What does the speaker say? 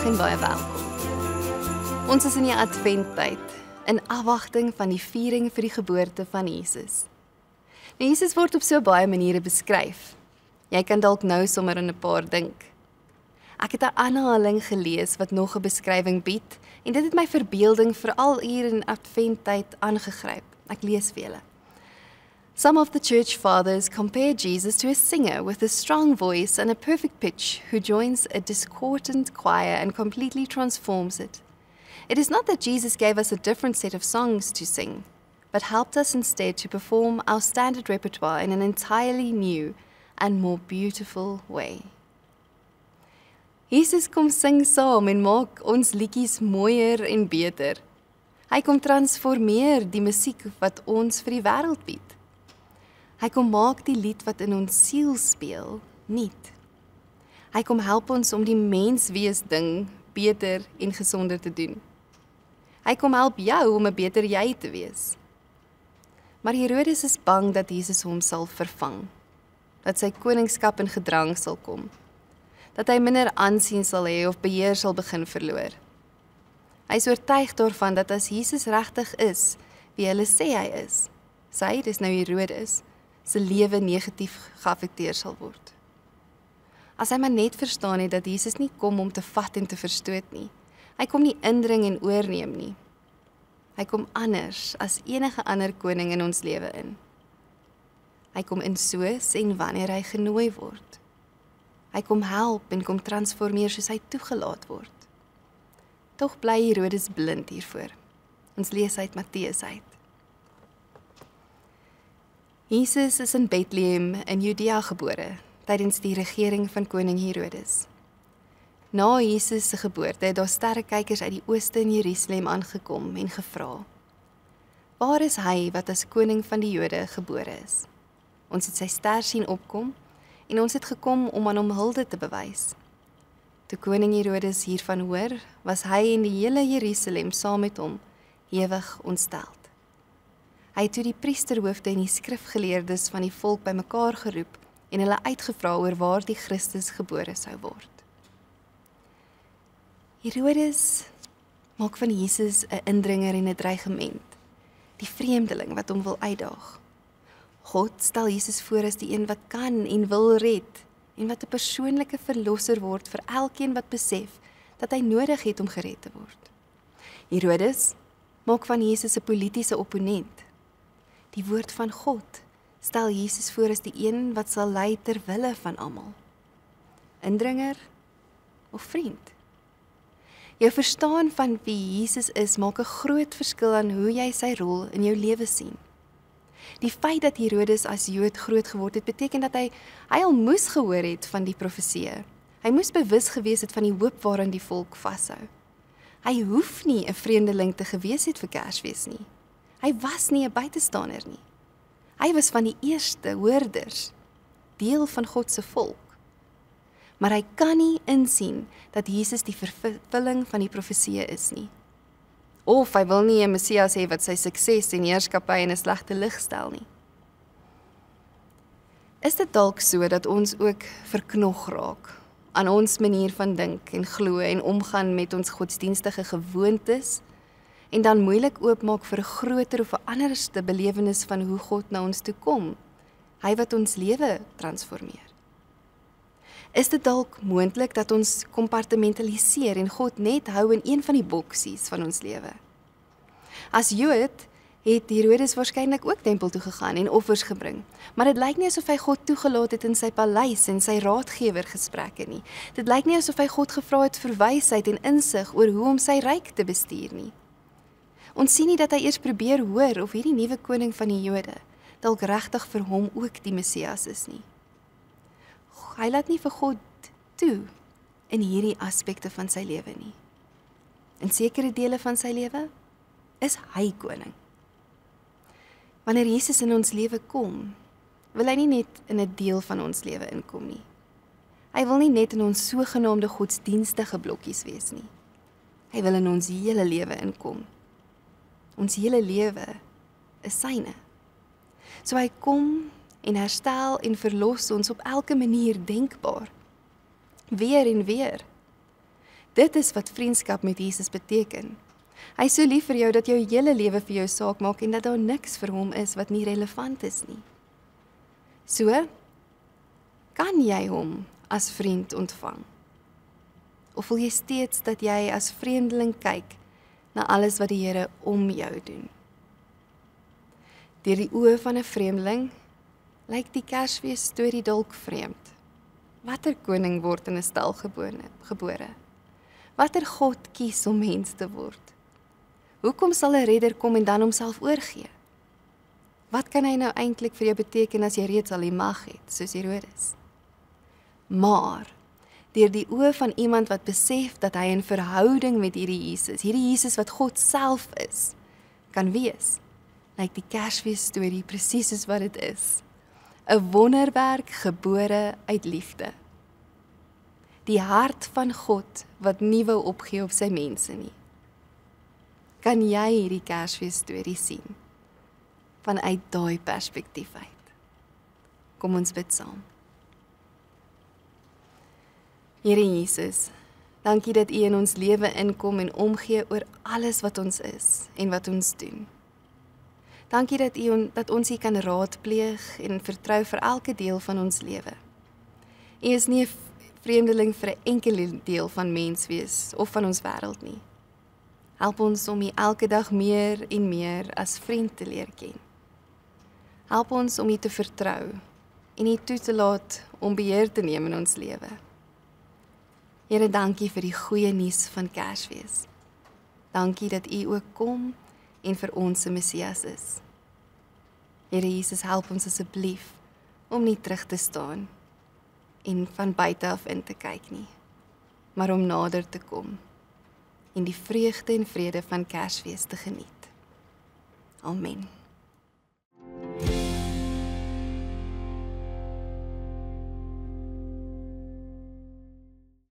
en baie welkom. Ons is in die Adventtyd, in afwagting van die viering vir die geboorte van Jesus. Nou, Jesus word op so baie maniere beskryf. Jy kan dalk nou sommer aan 'n paar dink. Ek het 'n aanhaling gelees wat nog 'n beskrywing bied, en dit het my verbeelding veral hier in Adventtyd aangegryp. Ek lees vir julle. Some of the church fathers compare Jesus to a singer with a strong voice and a perfect pitch who joins a discordant choir and completely transforms it. It is not that Jesus gave us a different set of songs to sing, but helped us instead to perform our standard repertoire in an entirely new and more beautiful way. Jesus kom sing saam en maak ons liedjies mooier en beter. Hy kom transformeer die musiek wat ons vir die wêreld bied. Hy kom maak die lied wat in ons siel speel, nuut. Hy kom help ons om die menswees ding beter en gesonder te doen. Hy kom help jou om 'n beter jy te wees. Maar Herodes is bang dat Jesus hom sal vervang, dat sy koningskap in gedrang sal kom, dat hy minder aansien sal hê of beheer sal begin verloor. Hy is oortuig daarvan dat as Jesus regtig is wie hulle sê hy is, sy, dis nou Herodes, sy lewe negatief geaffekteer sal word. As hy maar net verstaan het dat Jesus nie kom om te vat en te verstoot nie, hy kom nie indring en oorneem nie. Hy kom anders as enige ander koning in ons lewe in. Hy kom in soos en wanneer hy genooi word. Hy kom help en kom transformeer soos hy toegelaat word. Tog bly Herodes blind hiervoor. Ons lees uit Matteus uit. Jesus is in Bethlehem in Judea gebore, tydens die regering van koning Herodes. Na Jesus se geboorte het daar sterrekykers uit die ooste in Jerusalem aangekom en gevra: "Waar is hy wat as koning van die Jode gebore is? Ons het sy ster sien opkom en ons het gekom om aan hom hulde te bewys." Toe koning Herodes hiervan hoor, was hy en die hele Jerusalem saam met hom ewig ontsteld. Hy het toe die priesterhoofde en die skrifgeleerdes van die volk bymekaar geroep en hulle uitgevra oor waar die Christus gebore sou word. Herodes maak van Jesus 'n indringer en 'n dreigement, die vreemdeling wat hom wil uitdaag. God stel Jesus voor as die een wat kan en wil red, en wat 'n persoonlike verlosser word vir elkeen wat besef dat hy nodig het om gered te word. Herodes maak van Jesus 'n politiese opponent. Die woord van God stel Jesus voor as die een wat sal lei ter wille van almal. Indringer of vriend? Jou verstaan van wie Jesus is maak 'n groot verskil aan hoe jy sy rol in jou lewe sien. Die feit dat Herodes as Jood groot geword het, beteken dat hy al moes gehoor het van die profeseë. Hy moes bewus gewees het van die hoop waaraan die volk vashou. Hy hoef nie 'n vreemdeling te gewees het vir Kersfees nie. Hy was nie 'n buitestander nie. Hy was van die eerste hoorders, deel van God se volk. Maar hy kan nie insien dat Jesus die vervulling van die profeseë is nie. Of hy wil nie 'n Messias hê wat sy sukses en heerskappy in 'n slegte lig stel nie. Is dit dalk so dat ons ook verknog raak aan ons manier van dink en glo en omgaan met ons godsdienstige gewoontes en dan moeilik oopmaak vir 'n groter of 'n anderste belewenis van hoe God na ons toe kom, hy wat ons lewe transformeer? Is dit dalk moontlik dat ons kompartmentaliseer en God net hou in een van die boksies van ons lewe? As Jood het Herodes waarskynlik ook tempel toe gegaan en offers gebring, maar dit lyk nie asof hy God toegelaat het in sy paleis en sy raadgewergesprekke nie. Dit lyk nie asof hy God gevra het vir wysheid en insig oor hoe om sy ryk te bestuur nie. Ons sien nie dat hy eers probeer hoor of hierdie nuwe koning van die Jode dalk regtig vir hom ook die Messias is nie. Hy laat nie vir God toe in hierdie aspekte van sy lewe nie. In sekere dele van sy lewe is hy koning. Wanneer Jesus in ons lewe kom, wil hy nie net in 'n deel van ons lewe inkom nie. Hy wil nie net in ons sogenaamde godsdienstige blokkies wees nie. Hy wil in ons hele lewe inkom. Ons hele lewe is syne. So hy kom en herstel en verlos ons op elke manier denkbaar. Weer en weer. Dit is wat vriendskap met Jesus beteken. Hy is so lief vir jou dat jou hele lewe vir jou saak maak en dat daar niks vir hom is wat nie relevant is nie. So, kan jy hom as vriend ontvang? Of wil jy steeds dat jy as vreemdeling kyk na alles wat die Here om jou doen? Deur die oë van 'n vreemdeling lyk die Kersfees storie dalk vreemd. Watter koning word in 'n stal gebore? Watter God kies om mens te word? Hoekom sal 'n redder kom en dan homself oorgee? Wat kan hy nou eintlik vir jou beteken as jy reeds al die mag het, soos Herodes? Maar deur die oë van iemand wat besef dat hy in verhouding met hierdie Jesus wat God self is, kan wees, lyk die Kersfees storie presies soos wat dit is. 'n Wonderwerk gebore uit liefde. Die hart van God wat nie wou opgee op sy mense nie. Kan jy hierdie Kersfees storie sien vanuit daai perspektief uit? Kom ons bid saam. Here Jesus, dankie dat U in ons lewe inkom en omgee oor alles wat ons is en wat ons doen. Dankie dat ons U kan raadpleeg en vertrou vir elke deel van ons lewe. U is nie 'n vreemdeling vir 'n enkele deel van menswees of van ons wêreld nie. Help ons om U elke dag meer en meer as vriend te leer ken. Help ons om U te vertrou en U toe te laat om beheer te neem in ons lewe. Here, dankie vir die goeie nuus van Kersfees. Dankie dat U ook kom en vir ons se Messias is. Here Jesus, help ons asseblief om nie terug te staan en van buite af in te kyk nie, maar om nader te kom en die vreugde en vrede van Kersfees te geniet. Amen.